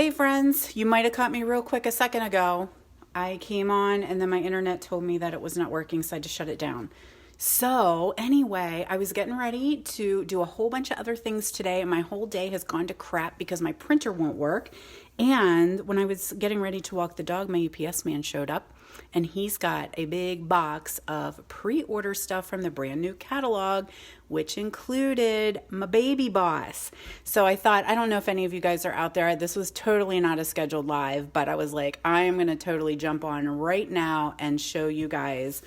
Hey friends, you might have caught me real quick a second ago. I came on and then my internet told me that it was not working, so I just shut it down. So, anyway, I was getting ready to do a whole bunch of other things today, and my whole day has gone to crap because my printer won't work. And when I was getting ready to walk the dog, my UPS man showed up, and he's got a big box of pre-order stuff from the brand new catalog, which included my Baby Boss. So I thought, I don't know if any of you guys are out there. This was totally not a scheduled live, but I was like, I am going to totally jump on right now and show you guys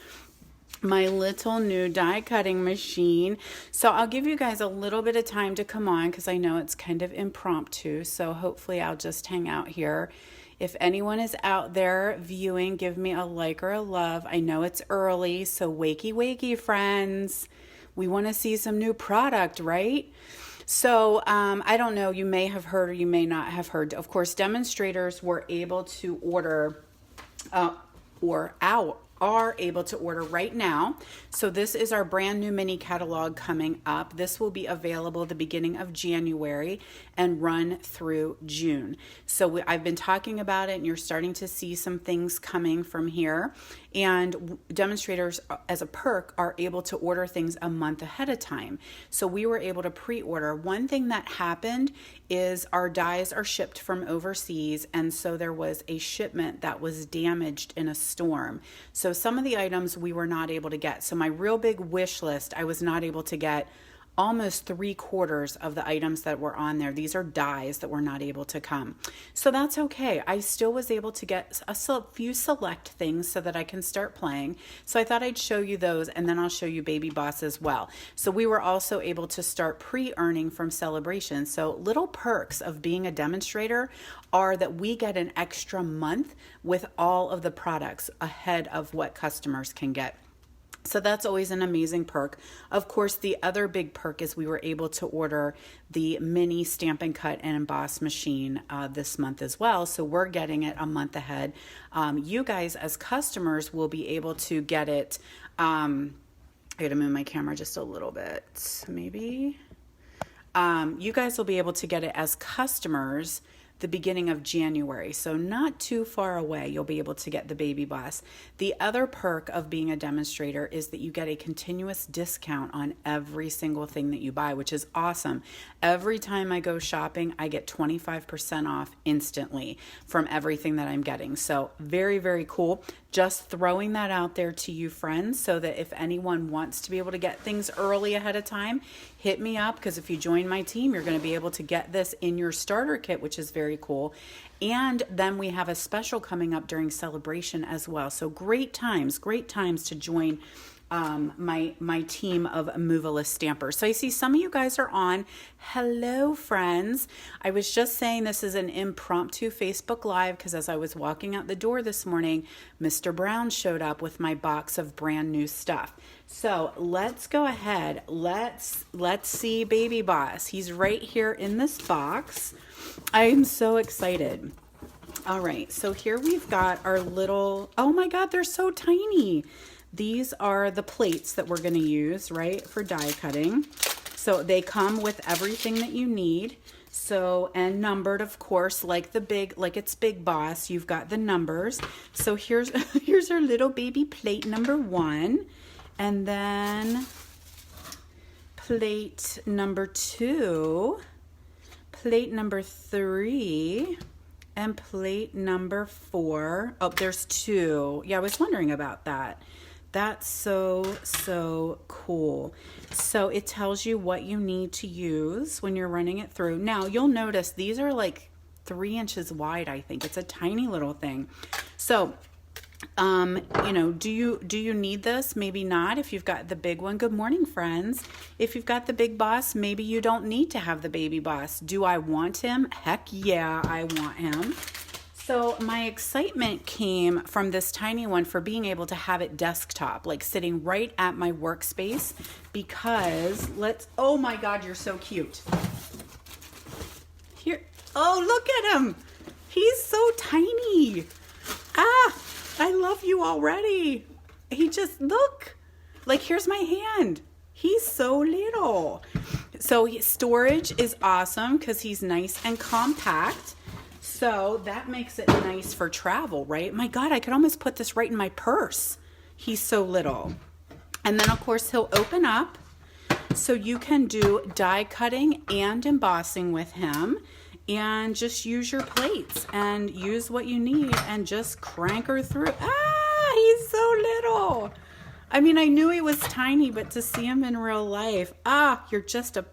my little new die cutting machine. So I'll give you guys a little bit of time to come on because I know it's kind of impromptu. So hopefully I'll just hang out here. If anyone is out there viewing, give me a like or a love. I know it's early, so wakey, wakey, friends. We want to see some new product, right? So I don't know, you may have heard or you may not have heard. Of course, demonstrators were able to order are able to order right now. So this is our brand new mini catalog coming up. This will be available at the beginning of January and run through June. So I've been talking about it, and you're starting to see some things coming from here. And demonstrators, as a perk, are able to order things a month ahead of time. So we were able to pre-order. One thing that happened is our dies are shipped from overseas, and so there was a shipment that was damaged in a storm. So some of the items we were not able to get. So my real big wish list, I was not able to get almost 3/4 of the items that were on there. These are dies that were not able to come. So that's okay. I still was able to get a few select things so that I can start playing. So I thought I'd show you those, and then I'll show you Baby Boss as well. So we were also able to start pre-earning from Celebration. So little perks of being a demonstrator are that we get an extra month with all of the products ahead of what customers can get. So that's always an amazing perk. Of course, the other big perk is we were able to order the mini Stamp and Cut and Emboss machine this month as well. So we're getting it a month ahead. You guys as customers will be able to get it. I gotta move my camera just a little bit, maybe. You guys will be able to get it as customers the beginning of January. So not too far away, you'll be able to get the Baby Boss. The other perk of being a demonstrator is that you get a continuous discount on every single thing that you buy, which is awesome. Every time I go shopping, I get 25% off instantly from everything that I'm getting. So very, very cool. Just throwing that out there to you friends so that if anyone wants to be able to get things early ahead of time, hit me up, because if you join my team, you're going to be able to get this in your starter kit, which is very cool. And then we have a special coming up during Celebration as well. So great times to join my team of movaless stampers. So I see some of you guys are on. Hello, friends. I was just saying this is an impromptu Facebook Live because as I was walking out the door this morning, Mr. Brown showed up with my box of brand new stuff. So let's go ahead. Let's see Baby Boss. He's right here in this box. I am so excited. All right, so here we've got our little, oh my God, they're so tiny. These are the plates that we're going to use, right, for die cutting. So they come with everything that you need. So, and numbered, of course, like it's Big Boss. You've got the numbers. So here's our little baby plate number 1. And then plate number 2, plate number 3, and plate number 4. Oh, there's 2. Yeah, I was wondering about that. That's so cool. So it tells you what you need to use when you're running it through. Now you'll notice these are like 3 inches wide, I think. It's a tiny little thing. So, you know, do you need this? Maybe not if you've got the big one. Good morning, friends. If you've got the Big Boss, maybe you don't need to have the Baby Boss. Do I want him? Heck yeah, I want him. So my excitement came from this tiny one for being able to have it desktop, like sitting right at my workspace, because oh my God, you're so cute. Here, oh, look at him. He's so tiny. I love you already. He just, look, like here's my hand. He's so little. So storage is awesome because he's nice and compact. So that makes it nice for travel, right? My God, I could almost put this right in my purse. He's so little. And then of course he'll open up, so you can do die cutting and embossing with him, and just use your plates and use what you need and just crank her through. Ah, he's so little. I mean, I knew he was tiny, but to see him in real life, you're just a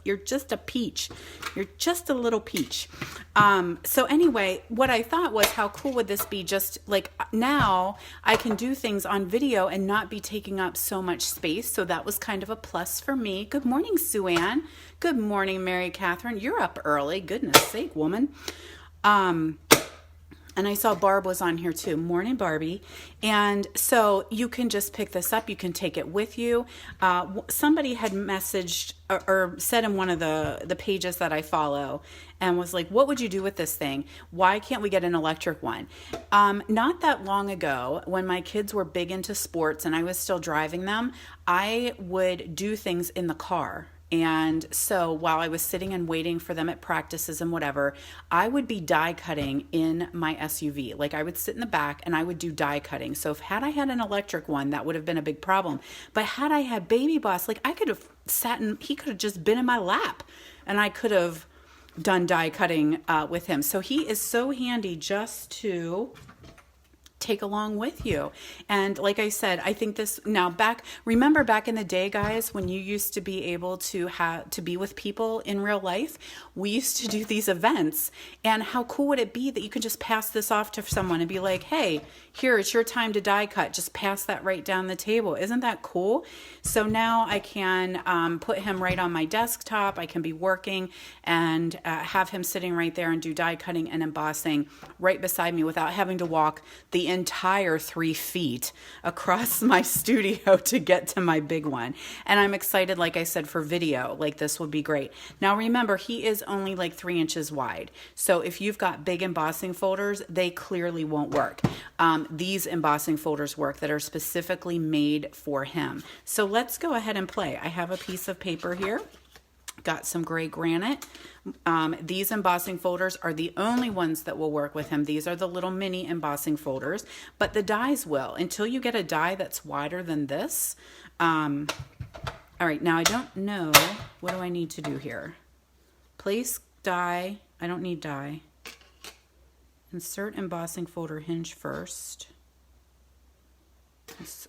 peach. You're just a little peach. So anyway, what I thought was, how cool would this be? Just like now I can do things on video and not be taking up so much space. So that was kind of a plus for me. Good morning, Sue Ann. Good morning, Mary Catherine. You're up early. Goodness sake, woman. And I saw Barb was on here too. Morning, Barbie. And so you can just pick this up. You can take it with you. Somebody had messaged or said in one of the pages that I follow, and was like, what would you do with this thing? Why can't we get an electric one? Not that long ago, when my kids were big into sports and I was still driving them, I would do things in the car. And so while I was sitting and waiting for them at practices and whatever, I would be die cutting in my SUV. Like I would sit in the back and I would do die cutting. So had I had an electric one, that would have been a big problem. But had I had Baby Boss, like I could have sat and he could have just been in my lap and I could have done die cutting with him. So he is so handy just to take along with you. And like I said, I think this now remember back in the day, guys, when you used to be able to be with people in real life, we used to do these events. And how cool would it be that you could just pass this off to someone and be like, hey, here, it's your time to die cut. Just pass that right down the table. Isn't that cool? So now I can put him right on my desktop. I can be working and have him sitting right there and do die cutting and embossing right beside me without having to walk the entire 3 feet across my studio to get to my big one. And I'm excited, like I said, for video. Like this would be great. Now remember, he is only like 3 inches wide. So if you've got big embossing folders, they clearly won't work. These embossing folders work that are specifically made for him. So let's go ahead and play. I have a piece of paper here. Got some gray granite. These embossing folders are the only ones that will work with him. These are the little mini embossing folders, but the dies will, until you get a die that's wider than this. All right, now I don't know, what do I need to do here? Place die, I don't need die. Insert embossing folder hinge first.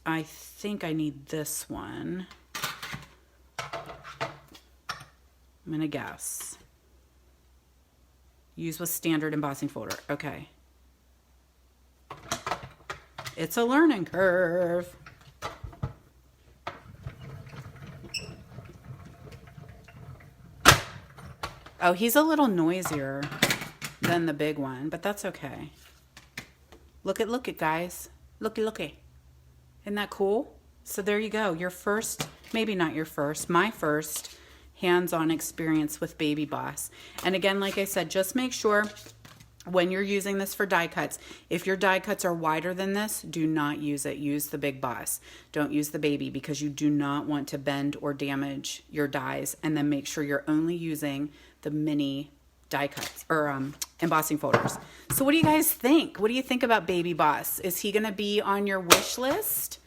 I think I need this one. I'm going to guess. Use with standard embossing folder. Okay. It's a learning curve. Oh, he's a little noisier than the big one, but that's okay. Look it, guys. Looky. Isn't that cool? So there you go. Your first, maybe not your first, my first hands-on experience with Baby Boss. And again, like I said, just make sure when you're using this for die cuts, if your die cuts are wider than this, do not use it. Use the Big Boss. Don't use the baby, because you do not want to bend or damage your dies. And then make sure you're only using the mini die cuts or embossing folders. So what do you guys think? What do you think about Baby Boss? Is he going to be on your wish list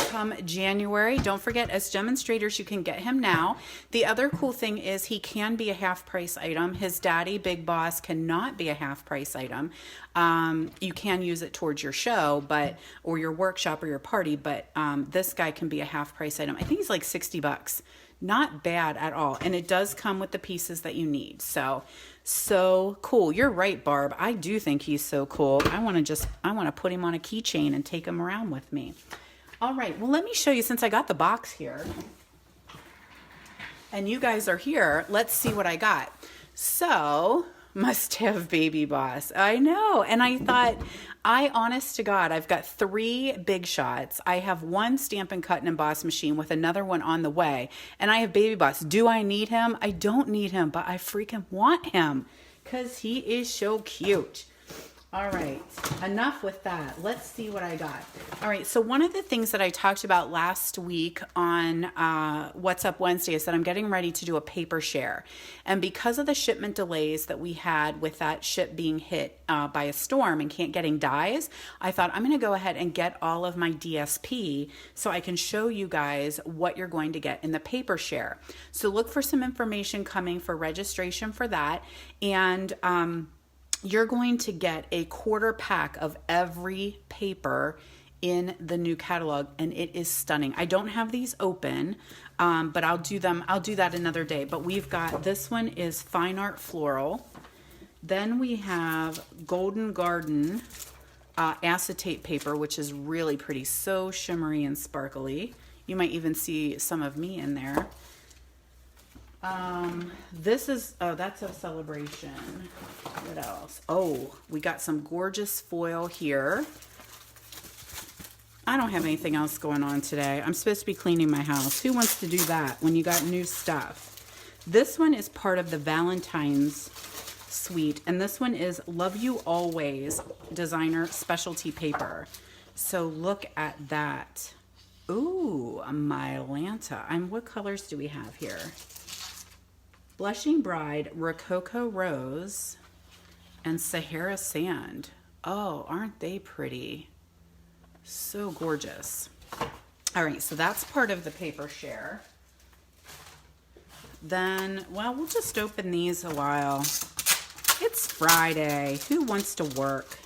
come January? Don't forget, as demonstrators, you can get him now. The other cool thing is he can be a half price item. His daddy, Big Boss, cannot be a half price item. You can use it towards your show, or your workshop or your party, but this guy can be a half price item. I think he's like $60. Not bad at all. And it does come with the pieces that you need. So cool. You're right, Barb. I do think he's so cool. I want to put him on a keychain and take him around with me. All right, well, let me show you, since I got the box here and you guys are here, let's see what I got. So, must have Baby Boss. I know. And I thought, honest to God, I've got 3 Big Shots. I have 1 Stamp and Cut and Emboss machine with another one on the way. And I have Baby Boss. Do I need him? I don't need him, but I freaking want him because he is so cute. All right, enough with that. Let's see what I got. All right, so one of the things that I talked about last week on What's Up Wednesday is that I'm getting ready to do a paper share. And because of the shipment delays that we had with that ship being hit by a storm and can't getting dies, I thought I'm going to go ahead and get all of my DSP so I can show you guys what you're going to get in the paper share. So look for some information coming for registration for that. And you're going to get a quarter pack of every paper in the new catalog, and it is stunning. I don't have these open, but I'll do that another day. But we've got, this one is Fine Art Floral. Then we have Golden Garden acetate paper, which is really pretty, so shimmery and sparkly. You might even see some of me in there. This is, oh, that's a celebration. What else? Oh, we got some gorgeous foil here. I don't have anything else going on today. I'm supposed to be cleaning my house. Who wants to do that when you got new stuff? This one is part of the Valentine's suite, and this one is Love You Always designer specialty paper. So look at that. Ooh, a Mylanta. What colors do we have here? Blushing Bride, Rococo Rose, and Sahara Sand. Oh, aren't they pretty? So gorgeous. All right, so that's part of the paper share. Then, well, we'll just open these a while. It's Friday. Who wants to work?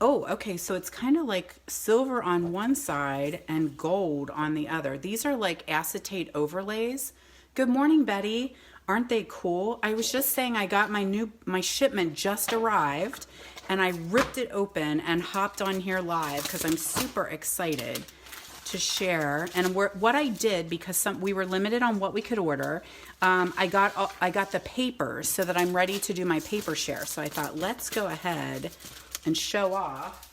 Oh, okay, so it's kind of like silver on one side and gold on the other. These are like acetate overlays. Good morning, Betty. Aren't they cool? I was just saying I got my shipment just arrived, and I ripped it open and hopped on here live because I'm super excited to share. And what I did, because we were limited on what we could order, I got the papers so that I'm ready to do my paper share. So I thought, let's go ahead and show off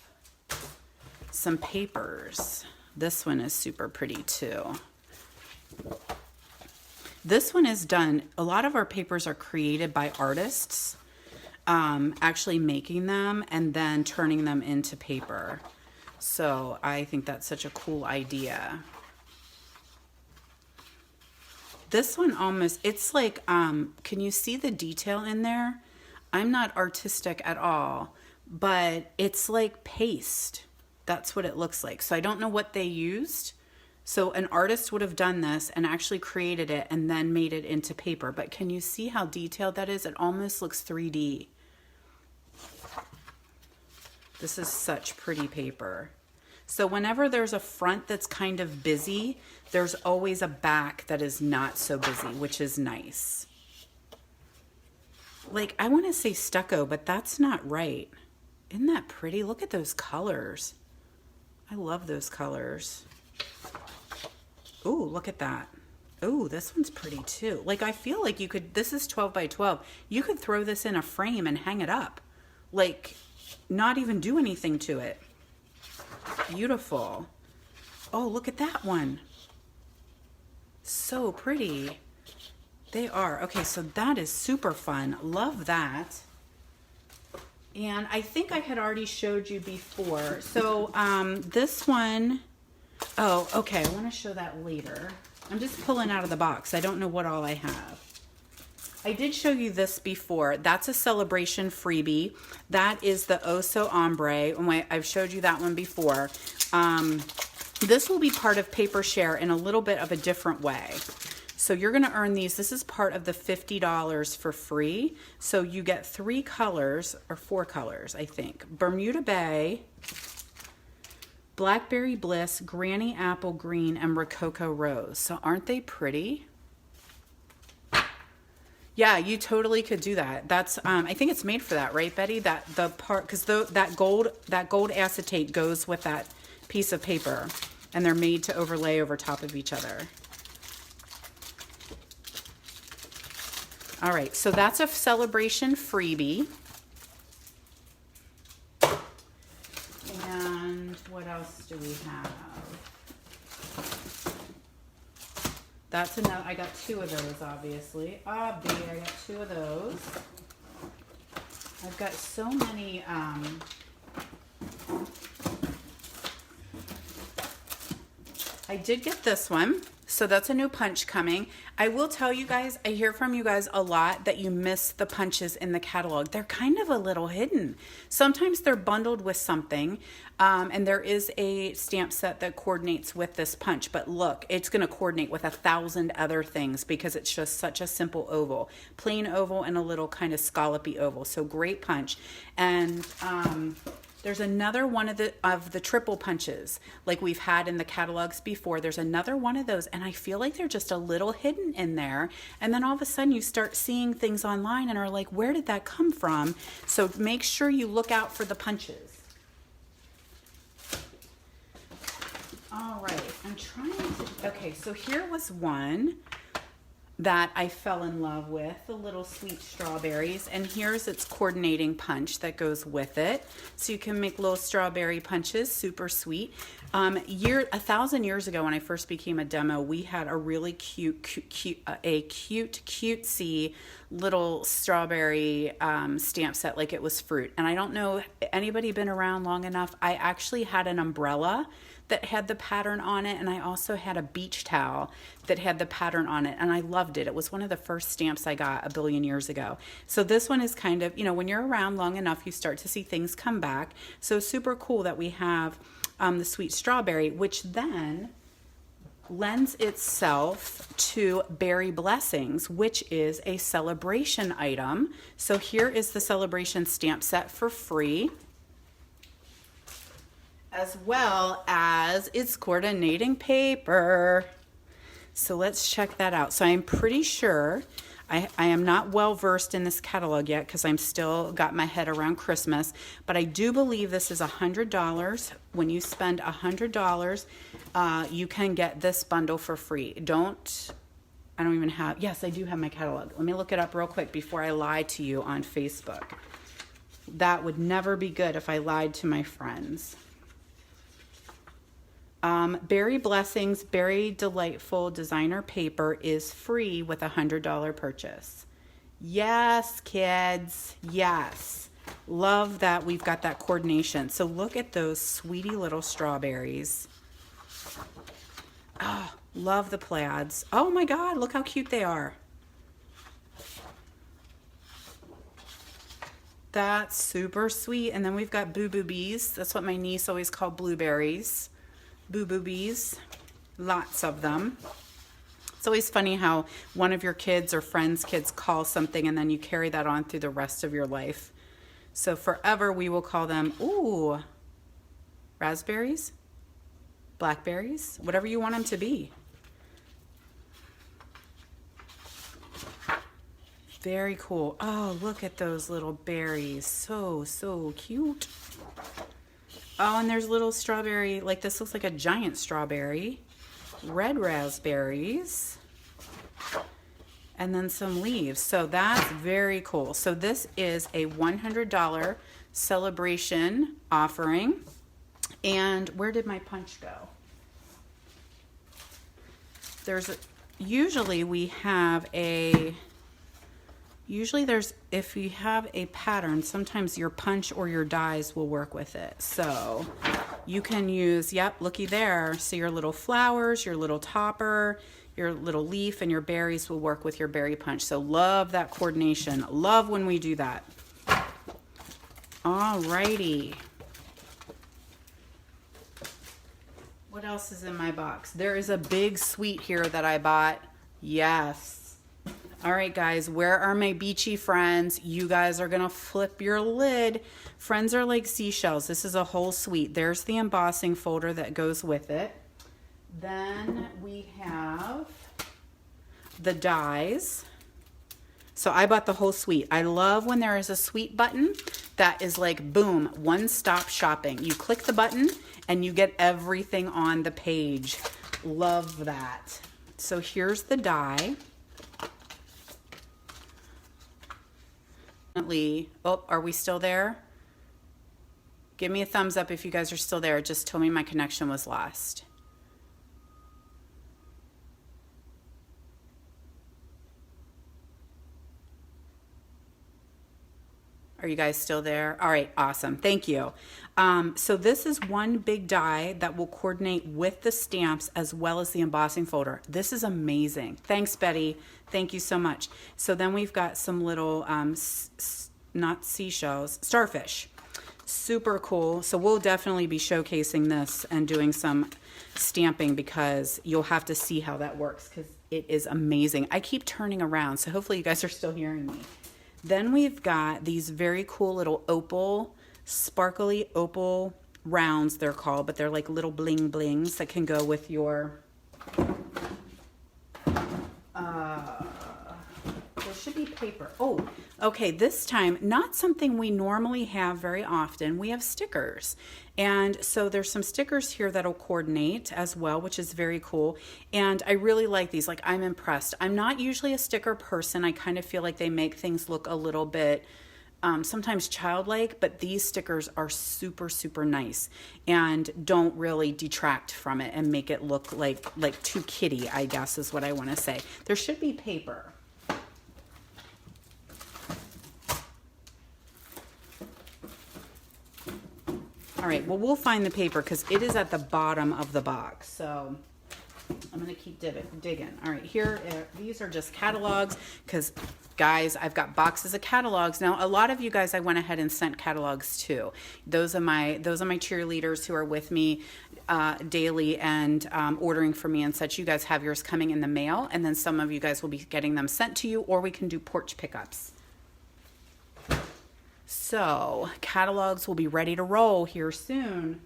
some papers. This one is super pretty too. This one is done, a lot of our papers are created by artists, actually making them and then turning them into paper. So I think that's such a cool idea. This one almost, it's like, can you see the detail in there? I'm not artistic at all, but it's like paste. That's what it looks like. So I don't know what they used. So an artist would have done this and actually created it and then made it into paper. But can you see how detailed that is? It almost looks 3D. This is such pretty paper. So whenever there's a front that's kind of busy, there's always a back that is not so busy, which is nice. Like, I want to say stucco, but that's not right. Isn't that pretty? Look at those colors. I love those colors. Ooh, look at that. Ooh, this one's pretty too. Like, I feel like you could, this is 12 by 12. You could throw this in a frame and hang it up. Like, not even do anything to it. Beautiful. Oh, look at that one. So pretty. They are. Okay, so that is super fun. Love that. And I think I had already showed you before. So this one, oh, okay, I want to show that later. I'm just pulling out of the box. I don't know what all I have. I did show you this before. That's a celebration freebie. That is the Oso Ombre. I've showed you that one before. This will be part of Paper Share in a little bit of a different way. So you're going to earn these. This is part of the $50 for free. So you get 3 colors, or 4 colors, I think. Bermuda Bay, Blackberry Bliss, Granny Apple Green, and Rococo Rose. So aren't they pretty? Yeah, you totally could do that. That's I think it's made for that, right, Betty? That the part, because that gold acetate goes with that piece of paper, and they're made to overlay over top of each other. All right, so that's a celebration freebie. And what else do we have? That's another, I got 2 of those, obviously. I got 2 of those. I've got so many, I did get this one. So that's a new punch coming. I will tell you guys, I hear from you guys a lot that you miss the punches in the catalog. They're kind of a little hidden. Sometimes they're bundled with something, and there is a stamp set that coordinates with this punch. But look, it's going to coordinate with 1,000 other things because it's just such a simple oval. Plain oval and a little kind of scallopy oval. So great punch. And there's another one of the triple punches like we've had in the catalogs before. There's another one of those, and I feel like they're just a little hidden in there. And then all of a sudden you start seeing things online and are like, where did that come from? So make sure you look out for the punches. All right, I'm trying to, okay, so here was one that I fell in love with, the little sweet strawberries, and here's its coordinating punch that goes with it. So you can make little strawberry punches, super sweet. 1,000 years ago when I first became a demo, we had a really cutesy little strawberry stamp set like it was fruit. And I don't know, anybody been around long enough? I actually had an umbrella that had the pattern on it, and I also had a beach towel that had the pattern on it, and I loved it. It was one of the first stamps I got a billion years ago. So this one is kind of, you know, when you're around long enough, you start to see things come back. So super cool that we have the sweet strawberry, which then lends itself to Berry Blessings, which is a celebration item. So here is the celebration stamp set for free, as well as its coordinating paper. So let's check that out. So I'm pretty sure, I am not well versed in this catalog yet because I'm still got my head around Christmas, but I do believe this is $100. When you spend $100, you can get this bundle for free. I don't even have, yes, I do have my catalog. Let me look it up real quick before I lie to you on Facebook. That would never be good if I lied to my friends. Berry Blessings Berry Delightful Designer Paper is free with a $100 purchase. Yes, kids. Yes. Love that we've got that coordination. So look at those sweetie little strawberries. Oh, love the plaids. Oh my God, look how cute they are. That's super sweet. And then we've got Boo Boo Bees. That's what my niece always called blueberries. Boo Boo Bees, lots of them. It's always funny how one of your kids or friends' kids call something and then you carry that on through the rest of your life. So forever we will call them, ooh, raspberries, blackberries, whatever you want them to be. Very cool. Oh, look at those little berries. So cute. Oh, and there's little strawberry, like this looks like a giant strawberry, red raspberries, and then some leaves. So that's very cool. So this is a $100 celebration offering. And where did my punch go? Usually there's, if you have a pattern, sometimes your punch or your dies will work with it. So you can use, yep, looky there. So your little flowers, your little topper, your little leaf, and your berries will work with your berry punch. So love that coordination. Love when we do that. Alrighty. What else is in my box? There is a big sweet here that I bought. Yes. All right, guys, where are my beachy friends? You guys are going to flip your lid. Friends are like seashells. This is a whole suite. There's the embossing folder that goes with it. Then we have the dies. So I bought the whole suite. I love when there is a suite button that is like, boom, one-stop shopping. You click the button and you get everything on the page. Love that. So here's the die. Oh, are we still there? Give me a thumbs up if you guys are still there. It just told me my connection was lost. Are you guys still there? All right, awesome. Thank you. So this is one big die that will coordinate with the stamps as well as the embossing folder. This is amazing. Thanks, Betty. Thank you so much. So then we've got some little, not seashells, starfish. Super cool. So we'll definitely be showcasing this and doing some stamping because you'll have to see how that works because it is amazing. I keep turning around, so hopefully you guys are still hearing me. Then we've got these very cool little opal, sparkly opal rounds they're called, but they're like little bling blings that can go with your, there should be paper. Oh, okay, this time, not something we normally have very often. We have stickers. And so there's some stickers here that'll coordinate as well, which is very cool. And I really like these. Like, I'm impressed. I'm not usually a sticker person. I kind of feel like they make things look a little bit sometimes childlike, but these stickers are super, super nice and don't really detract from it and make it look like too kitty, I guess is what I want to say. There should be paper. All right, well, we'll find the paper because it is at the bottom of the box. So I'm going to keep digging. All right, these are just catalogs because, guys, I've got boxes of catalogs. Now, a lot of you guys I went ahead and sent catalogs to. Those are my cheerleaders who are with me daily and ordering for me and such. You guys have yours coming in the mail, and then some of you guys will be getting them sent to you, or we can do porch pickups. So catalogs will be ready to roll here soon.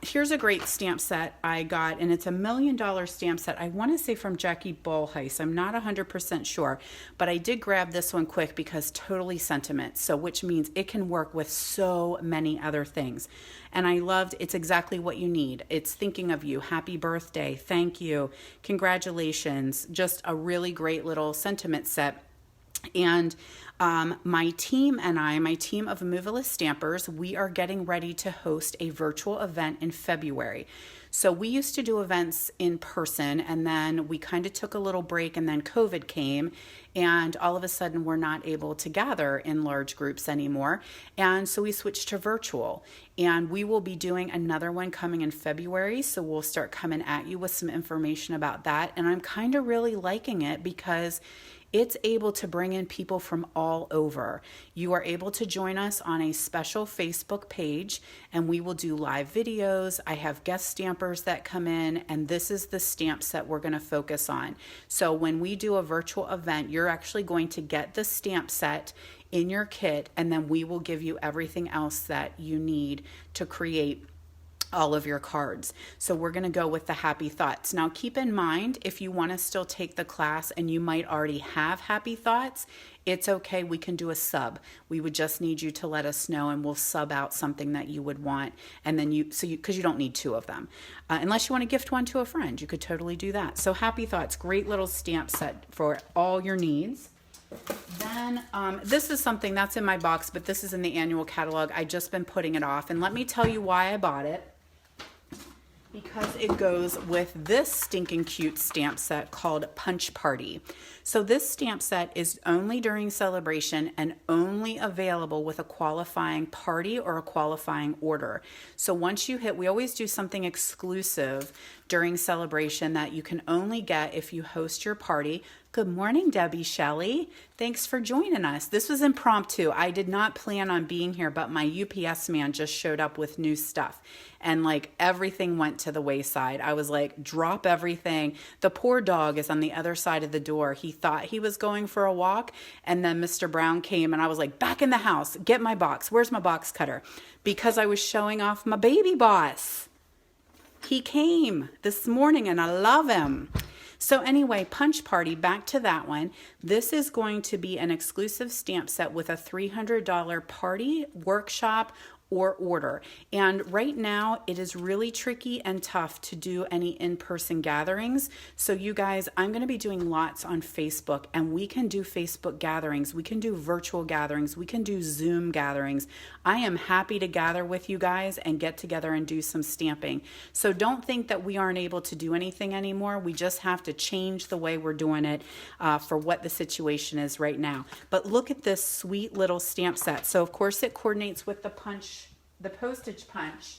Here's a great stamp set I got, and it's $1 million stamp set. I want to say from Jackie Ballheis. I'm not 100% sure, but I did grab this one quick because totally sentiment. So which means it can work with so many other things. And I loved, it's exactly what you need. It's thinking of you. Happy birthday. Thank you. Congratulations. Just a really great little sentiment set. And my team and my team of Moveless Stampers, we are getting ready to host a virtual event in February. So we used to do events in person, and then we kind of took a little break, and then COVID came, and all of a sudden we're not able to gather in large groups anymore. And so we switched to virtual, and we will be doing another one coming in February. So we'll start coming at you with some information about that. And I'm kind of really liking it because it's able to bring in people from all over. You are able to join us on a special Facebook page, and we will do live videos. I have guest stampers that come in, and this is the stamp set we're going to focus on. So when we do a virtual event, you're actually going to get the stamp set in your kit, and then we will give you everything else that you need to create all of your cards. So we're going to go with the Happy Thoughts. Now keep in mind, if you want to still take the class and you might already have Happy Thoughts, it's okay. We can do a sub. We would just need you to let us know, and we'll sub out something that you would want. And then because you don't need two of them, unless you want to gift one to a friend, you could totally do that. So Happy Thoughts, great little stamp set for all your needs. Then this is something that's in my box, but this is in the annual catalog. I just been putting it off, and let me tell you why I bought it. Because it goes with this stinking cute stamp set called Punch Party. So this stamp set is only during celebration and only available with a qualifying party or a qualifying order. So once you hit, we always do something exclusive during celebration that you can only get if you host your party. Good morning, Debbie Shelley. Thanks for joining us. This was impromptu. I did not plan on being here, but my UPS man just showed up with new stuff. And like everything went to the wayside. I was like, drop everything. The poor dog is on the other side of the door. He thought he was going for a walk. And then Mr. Brown came and I was like, back in the house, get my box. Where's my box cutter? Because I was showing off my baby boss. He came this morning and I love him. So anyway, Punch Party, back to that one. This is going to be an exclusive stamp set with a $300 party, workshop, or order. And right now it is really tricky and tough to do any in-person gatherings. So you guys, I'm going to be doing lots on Facebook, and we can do Facebook gatherings. We can do virtual gatherings. We can do Zoom gatherings. I am happy to gather with you guys and get together and do some stamping. So don't think that we aren't able to do anything anymore. We just have to change the way we're doing it for what the situation is right now. But look at this sweet little stamp set. So of course it coordinates with the punch, the postage punch.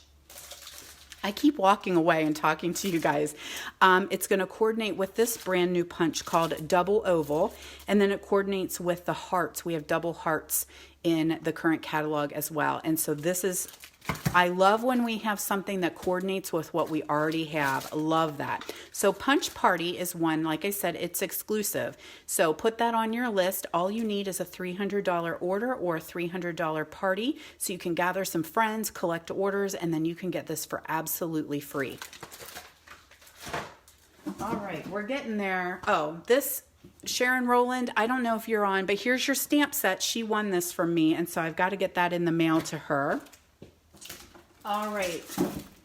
I keep walking away and talking to you guys. It's going to coordinate with this brand new punch called Double Oval, and then it coordinates with the hearts. We have double hearts in the current catalog as well. And so this is, I love when we have something that coordinates with what we already have. Love that. So Punch Party is one, like I said, it's exclusive. So put that on your list. All you need is a $300 order or a $300 party. So you can gather some friends, collect orders, and then you can get this for absolutely free. All right, we're getting there. Oh, this Sharon Rowland, I don't know if you're on, but here's your stamp set. She won this from me, and so I've got to get that in the mail to her. All right,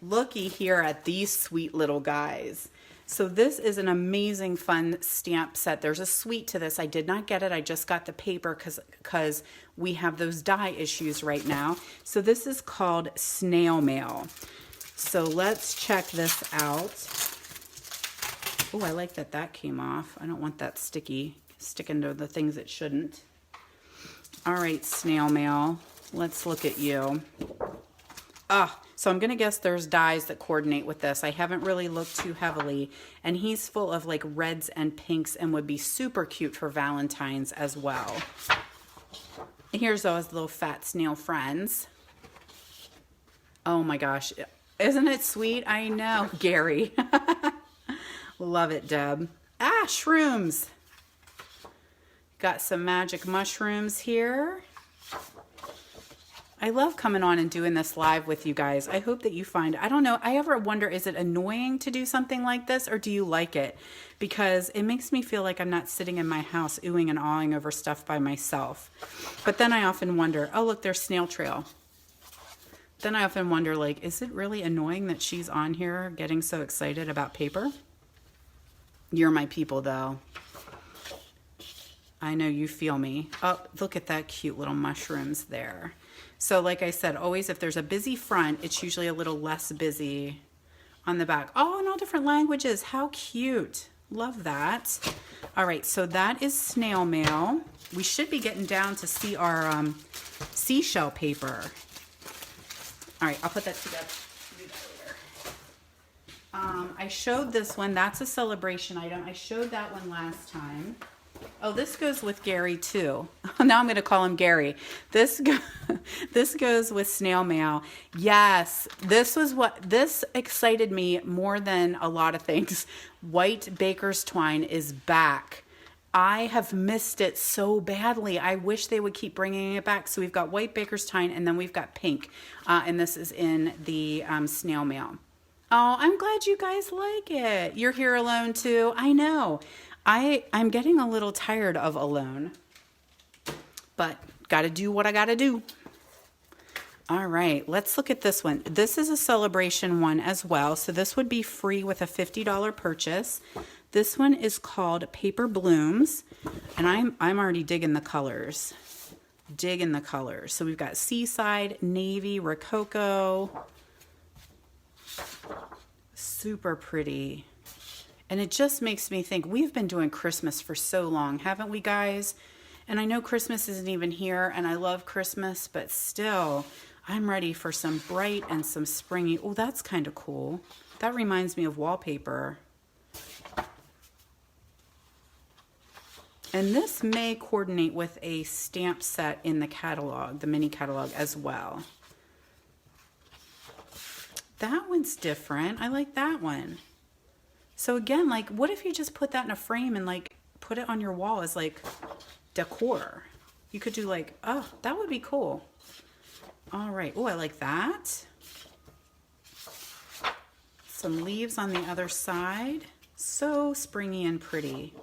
looky here at these sweet little guys. So this is an amazing fun stamp set. There's a suite to this. I did not get it. I just got the paper because we have those die issues right now. So this is called Snail Mail. So let's check this out. Oh, I like that that came off. I don't want that sticking to the things it shouldn't. All right, Snail Mail. Let's look at you. So I'm going to guess there's dies that coordinate with this. I haven't really looked too heavily. And he's full of like reds and pinks and would be super cute for Valentine's as well. And here's those little fat snail friends. Oh my gosh. Isn't it sweet? I know, Gary. Love it, Deb. Shrooms. Got some magic mushrooms here. I love coming on and doing this live with you guys. I hope that you find, I don't know, I ever wonder, is it annoying to do something like this, or do you like it? Because it makes me feel like I'm not sitting in my house oohing and awing over stuff by myself. But then I often wonder, oh look, there's Snail Trail. Then I often wonder, like, is it really annoying that she's on here getting so excited about paper? You're my people though. I know you feel me. Oh, look at that cute little mushrooms there. So like I said, always if there's a busy front, it's usually a little less busy on the back. Oh, in all different languages. How cute. Love that. All right, so that is Snail Mail. We should be getting down to see our seashell paper. All right, I'll put that together. Do that later. I showed this one. That's a celebration item. I showed that one last time. Oh, this goes with Gary too. Now I'm going to call him Gary. This goes with Snail Mail. Yes, this excited me more than a lot of things. White Baker's Twine is back. I have missed it so badly. I wish they would keep bringing it back. So we've got White Baker's Twine, and then we've got pink. And this is in the Snail Mail. Oh, I'm glad you guys like it. You're here alone too. I know. I'm getting a little tired of alone, but got to do what I got to do. All right, let's look at this one. This is a celebration one as well. So this would be free with a $50 purchase. This one is called Paper Blooms, and I'm already digging the colors. So we've got Seaside, Navy, Rococo. Super pretty. And it just makes me think, we've been doing Christmas for so long, haven't we guys? And I know Christmas isn't even here, and I love Christmas, but still, I'm ready for some bright and some springy. Oh, that's kind of cool. That reminds me of wallpaper. And this may coordinate with a stamp set in the catalog, the mini catalog as well. That one's different. I like that one. So again, like, what if you just put that in a frame and like put it on your wall as like decor? You could do like, oh, that would be cool. All right. Oh, I like that. Some leaves on the other side. So springy and pretty.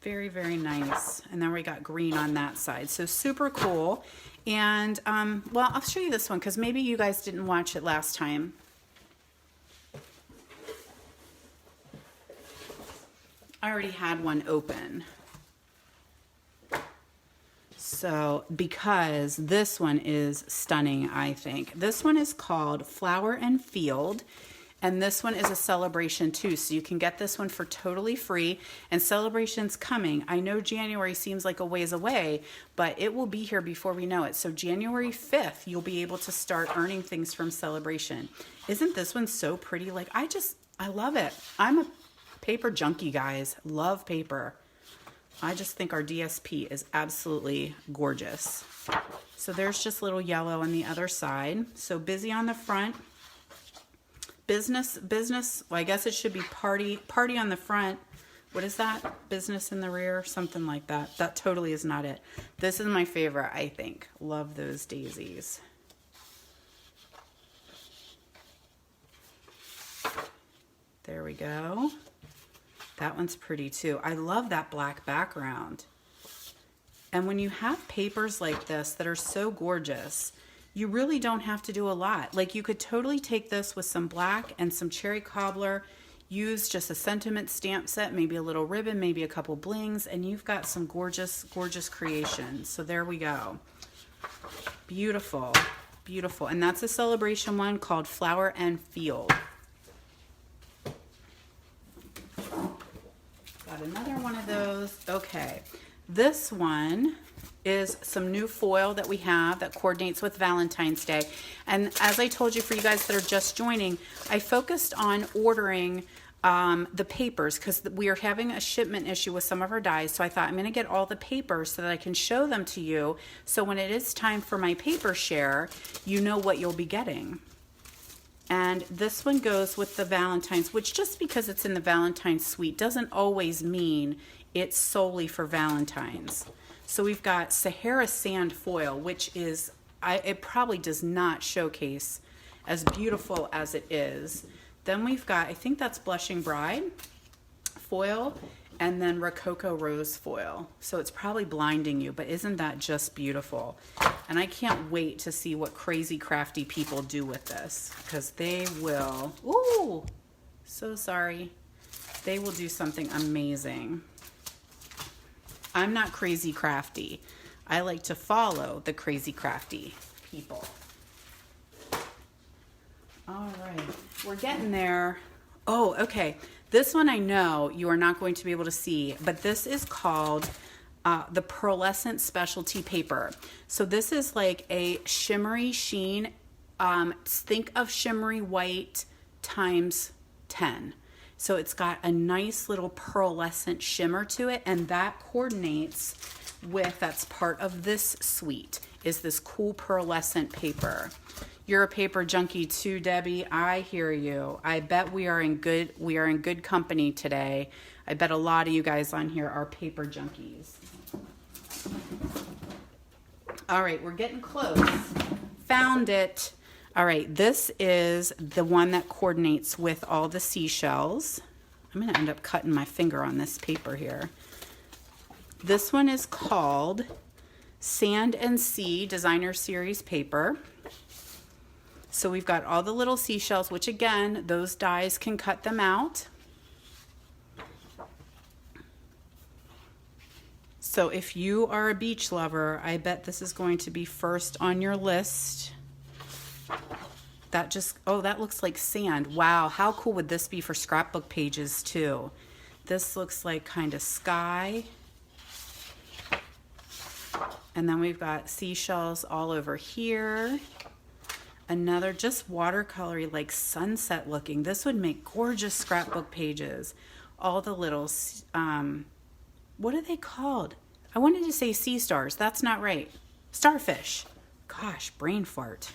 Very, very nice. And then we got green on that side. So super cool. And, well, I'll show you this one because maybe you guys didn't watch it last time. I already had one open. So, because this one is stunning, I think. This one is called Flower and Field. And this one is a celebration too, so you can get this one for totally free. And Celebration's coming. I know January seems like a ways away, but it will be here before we know it. So January 5th, you'll be able to start earning things from Celebration. Isn't this one so pretty? Like, I love it. I'm a paper junkie, guys. Love paper. I just think our DSP is absolutely gorgeous. So there's just little yellow on the other side. So busy on the front. Business, well, I guess it should be party on the front. What is that? Business in the rear, something like that. That totally is not it. This is my favorite, I think. Love those daisies. There we go. That one's pretty too. I love that black background. And when you have papers like this that are so gorgeous, you really don't have to do a lot. Like, you could totally take this with some black and some cherry cobbler, use just a sentiment stamp set, maybe a little ribbon, maybe a couple blings, and you've got some gorgeous, gorgeous creations. So there we go. Beautiful, beautiful. And that's a Celebration one called Flower and Field. Got another one of those. Okay, this one is some new foil that we have that coordinates with Valentine's Day. And as I told you, for you guys that are just joining, I focused on ordering the papers because we are having a shipment issue with some of our dies. So I thought I'm going to get all the papers so that I can show them to you. So when it is time for my paper share, you know what you'll be getting. And this one goes with the Valentine's, which just because it's in the Valentine's suite doesn't always mean it's solely for Valentine's. So we've got Sahara Sand foil, which is, it probably does not showcase as beautiful as it is. Then we've got, I think that's Blushing Bride foil, and then Rococo Rose foil. So it's probably blinding you, but isn't that just beautiful? And I can't wait to see what crazy crafty people do with this, because they will, ooh, so sorry. They will do something amazing. I'm not crazy crafty. I like to follow the crazy crafty people. All right, we're getting there. Oh, okay. This one I know you are not going to be able to see, but this is called the Pearlescent Specialty Paper. So this is like a shimmery sheen. Think of shimmery white times 10. So it's got a nice little pearlescent shimmer to it, and that coordinates with, that's part of this suite, is this cool pearlescent paper. You're a paper junkie too, Debbie. I hear you. I bet we are in good company today. I bet a lot of you guys on here are paper junkies. All right, we're getting close. Found it. All right, this is the one that coordinates with all the seashells. I'm going to end up cutting my finger on this paper here. This one is called Sand and Sea Designer Series Paper. So we've got all the little seashells, which again, those dies can cut them out. So if you are a beach lover, I bet this is going to be first on your list. That just, oh, that looks like sand. Wow, how cool would this be for scrapbook pages too? This looks like kind of sky. And then we've got seashells all over here. Another just watercolory, like sunset looking. This would make gorgeous scrapbook pages. All the little, what are they called? I wanted to say sea stars. That's not right. Starfish. Gosh, brain fart.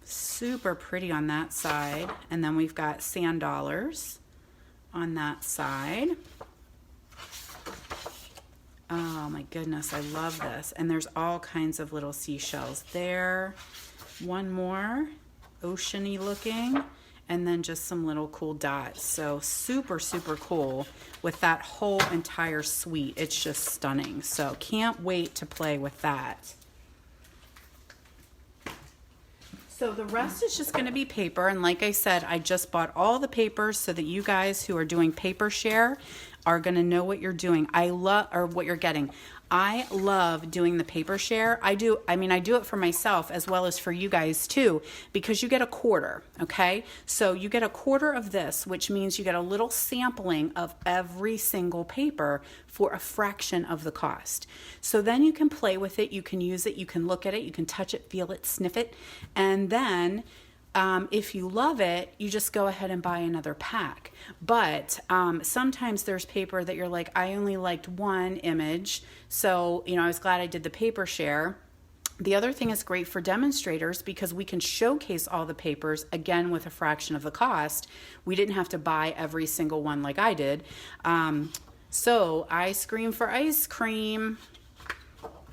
Super pretty on that side. And then we've got sand dollars on that side. Oh my goodness, I love this. And there's all kinds of little seashells there. One more, oceany looking. and then just some little cool dots. So super, super cool with that whole entire suite. It's just stunning. So can't wait to play with that. So the rest is just going to be paper. And like I said, I just bought all the papers so that you guys who are doing paper share are going to know what you're doing. Or what you're getting. I love doing the paper share. I do it for myself as well as for you guys too, because you get a quarter, okay? So you get a quarter of this, which means you get a little sampling of every single paper for a fraction of the cost. So then you can play with it, you can use it, you can look at it, you can touch it, feel it, sniff it, and then if you love it, you just go ahead and buy another pack. But sometimes there's paper that you're like, I only liked one image, so I was glad I did the paper share. The other thing is great for demonstrators because we can showcase all the papers, again, with a fraction of the cost. We didn't have to buy every single one like I did. So I scream for ice cream.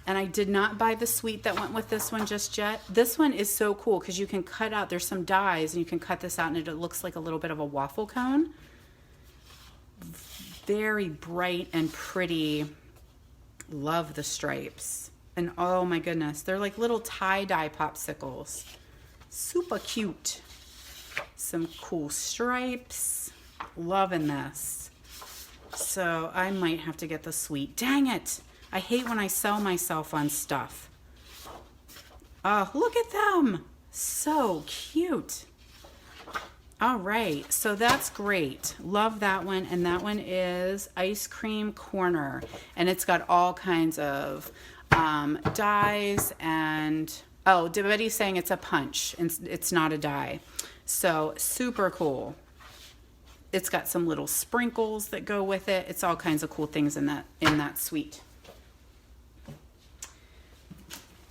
And I did not buy the suite that went with this one just yet. This one is so cool because you can cut out, there's some dies, and you can cut this out and it looks like a little bit of a waffle cone. Very bright and pretty. Love the stripes. And oh my goodness, they're like little tie-dye popsicles. Super cute. Some cool stripes. Loving this. So I might have to get the suite. Dang it. I hate when I sell myself on stuff. Oh, look at them. So cute. All right, so that's great. Love that one. And that one is Ice Cream Corner. And it's got all kinds of dies and, oh, Betty's saying it's a punch and it's not a die. So super cool. It's got some little sprinkles that go with it. It's all kinds of cool things in that suite.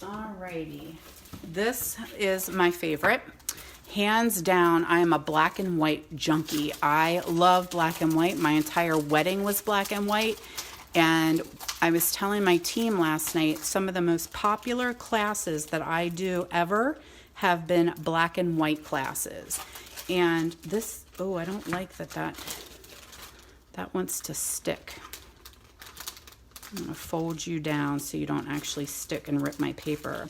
Alrighty, this is my favorite. Hands down, I am a black and white junkie. I love black and white. My entire wedding was black and white. And I was telling my team last night, some of the most popular classes that I do ever have been black and white classes. And this, oh, I don't like that wants to stick. I'm going to fold you down so you don't actually stick and rip my paper.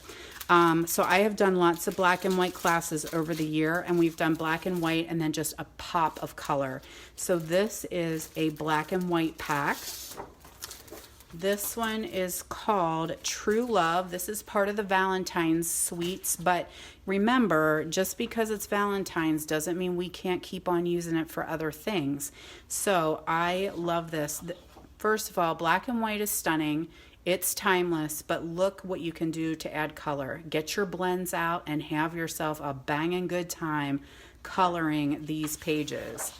So I have done lots of black and white classes over the year, and we've done black and white and then just a pop of color. So this is a black and white pack. This one is called True Love. This is part of the Valentine's suites, but remember, just because it's Valentine's doesn't mean we can't keep on using it for other things. So I love this. First of all, black and white is stunning. It's timeless, but look what you can do to add color. Get your blends out and have yourself a banging good time coloring these pages.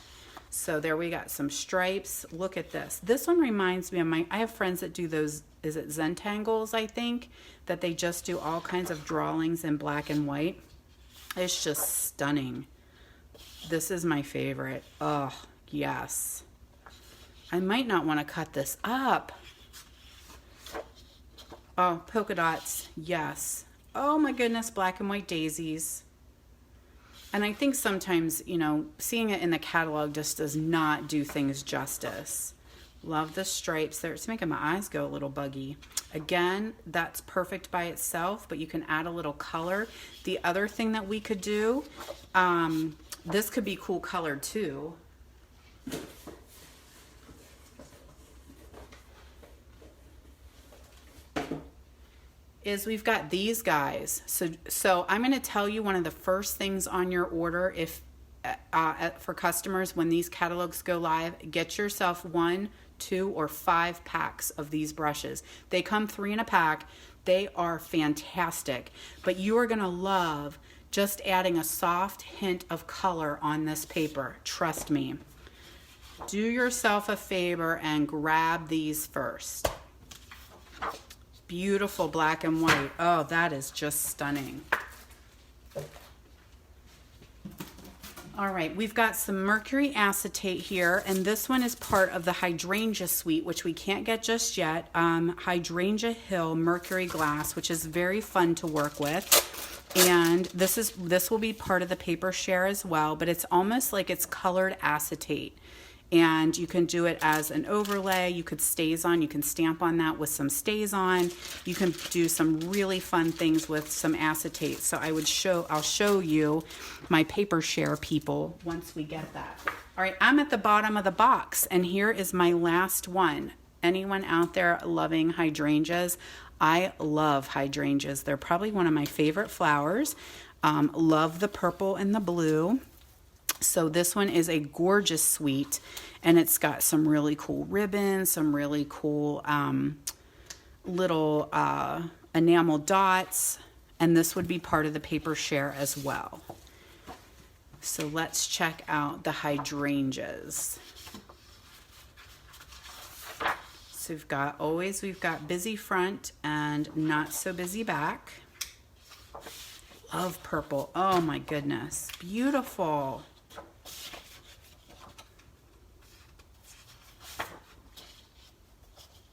So there we got some stripes. Look at this. This one reminds me of I have friends that do those, is it Zentangles, I think, that they just do all kinds of drawings in black and white. It's just stunning. This is my favorite. Oh, yes. I might not want to cut this up. Oh, polka dots, yes. Oh my goodness, black and white daisies. And I think sometimes, seeing it in the catalog just does not do things justice. Love the stripes there. It's making my eyes go a little buggy. Again, that's perfect by itself, but you can add a little color. The other thing that we could do, this could be cool colored too. Is we've got these guys. So I'm going to tell you one of the first things on your order if for customers when these catalogs go live, get yourself 1, 2, or 5 packs of these brushes. They come 3 in a pack. They are fantastic, but you are going to love just adding a soft hint of color on this paper. Trust me. Do yourself a favor and grab these first. Beautiful black and white. Oh, that is just stunning. All right, we've got some mercury acetate here, and this one is part of the Hydrangea Suite, which we can't get just yet. Hydrangea Hill Mercury Glass, which is very fun to work with. And this will be part of the paper share as well, but it's almost like it's colored acetate. And you can do it as an overlay. You could StazOn. You can stamp on that with some StazOn. You can do some really fun things with some acetate. So I'll show you my paper share people once we get that. All right, I'm at the bottom of the box, and here is my last one. Anyone out there loving hydrangeas? I love hydrangeas. They're probably one of my favorite flowers. Love the purple and the blue. So this one is a gorgeous suite, and it's got some really cool ribbons, some really cool little enamel dots, and this would be part of the paper share as well. So let's check out the hydrangeas. So we've got busy front and not so busy back. Love purple. Oh my goodness, beautiful.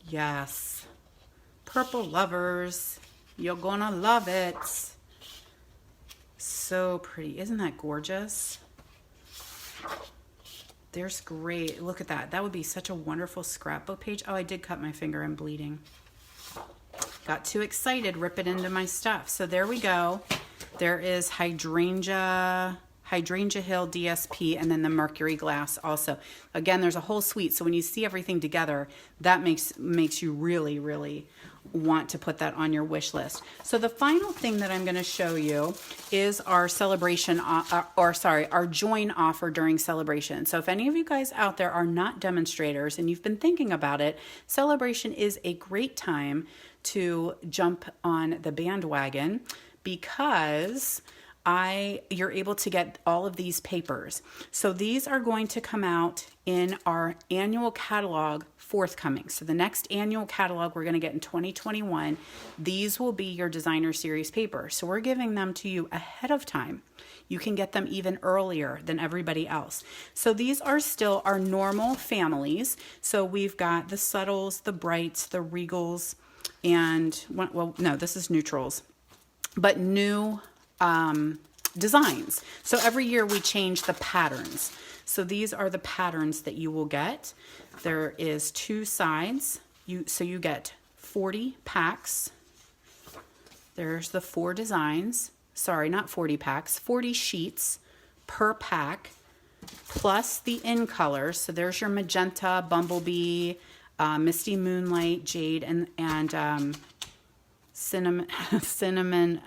Yes, purple lovers, you're gonna love it. So pretty, isn't that gorgeous? There's great, look at that. That would be such a wonderful scrapbook page. Oh, I did cut my finger, I'm bleeding. Got too excited, rip it into my stuff. So there we go. There is Hydrangea Hill DSP, and then the mercury glass also. Again, there's a whole suite, so when you see everything together, that makes you really, really want to put that on your wish list. So the final thing that I'm going to show you is our celebration, our join offer during celebration. So if any of you guys out there are not demonstrators and you've been thinking about it, celebration is a great time to jump on the bandwagon, because you're able to get all of these papers. So these are going to come out in our annual catalog forthcoming. So the next annual catalog we're going to get in 2021, these will be your designer series paper. So we're giving them to you ahead of time. You can get them even earlier than everybody else. So these are still our normal families. So we've got the subtles, the brights, the regals, and, well, no, this is neutrals, but new designs. So every year we change the patterns. So these are the patterns that you will get. There is 2 sides. So you get 40 packs. There's the 4 designs. Sorry, not 40 packs, 40 sheets per pack, plus the in colors. So there's your magenta, bumblebee, misty moonlight, jade, and cinnamon cinnamon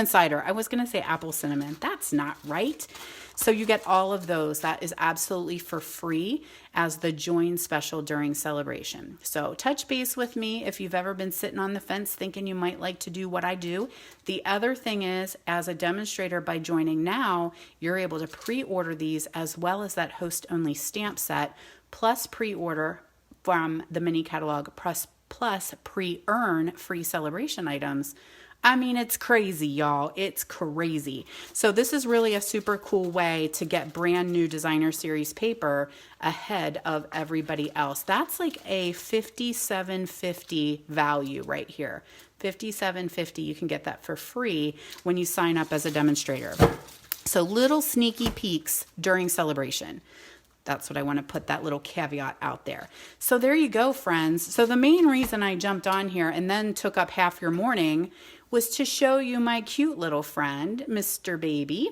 cider. I was going to say apple cinnamon. That's not right. So you get all of those. That is absolutely for free as the join special during celebration. So touch base with me if you've ever been sitting on the fence thinking you might like to do what I do. The other thing is, as a demonstrator, by joining now, you're able to pre-order these as well as that host only stamp set, plus pre-order from the mini catalog, plus pre-earn free celebration items. I mean, it's crazy, y'all. It's crazy. So this is really a super cool way to get brand new designer series paper ahead of everybody else. That's like a $57.50 value right here. $57.50. You can get that for free when you sign up as a demonstrator. So little sneaky peeks during celebration. That's what I want to put that little caveat out there. So there you go, friends. So the main reason I jumped on here and then took up half your morning was to show you my cute little friend, Mr. Baby.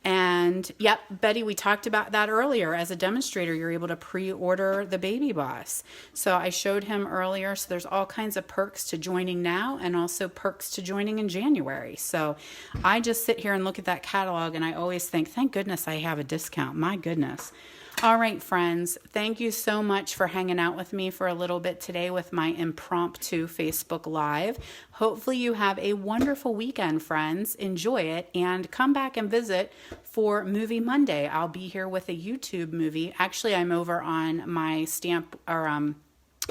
And yep, Betty, we talked about that earlier. As a demonstrator, you're able to pre-order the Baby Boss. So I showed him earlier. So there's all kinds of perks to joining now and also perks to joining in January. So I just sit here and look at that catalog and I always think, thank goodness I have a discount. My goodness. All right, friends, thank you so much for hanging out with me for a little bit today with my impromptu Facebook Live. Hopefully you have a wonderful weekend, friends. Enjoy it and come back and visit for Movie Monday. I'll be here with a YouTube movie. Actually, I'm over on my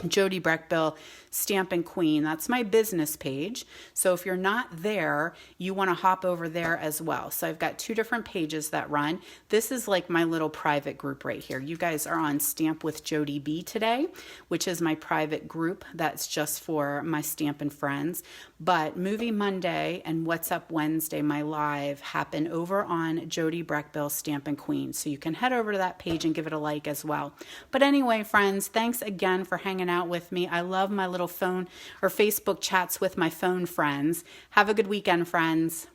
Jody Breckbill Stampin' Queen. That's my business page. So if you're not there, you want to hop over there as well. So I've got 2 different pages that run. This is like my little private group right here. You guys are on Stamp with Jody B today, which is my private group that's just for my Stampin' friends. But Movie Monday and What's Up Wednesday, my live, happen over on Jody Breckbill Stampin' Queen. So you can head over to that page and give it a like as well. But anyway, friends, thanks again for hanging out with me. I love my little phone or Facebook chats with my phone friends. Have a good weekend, friends.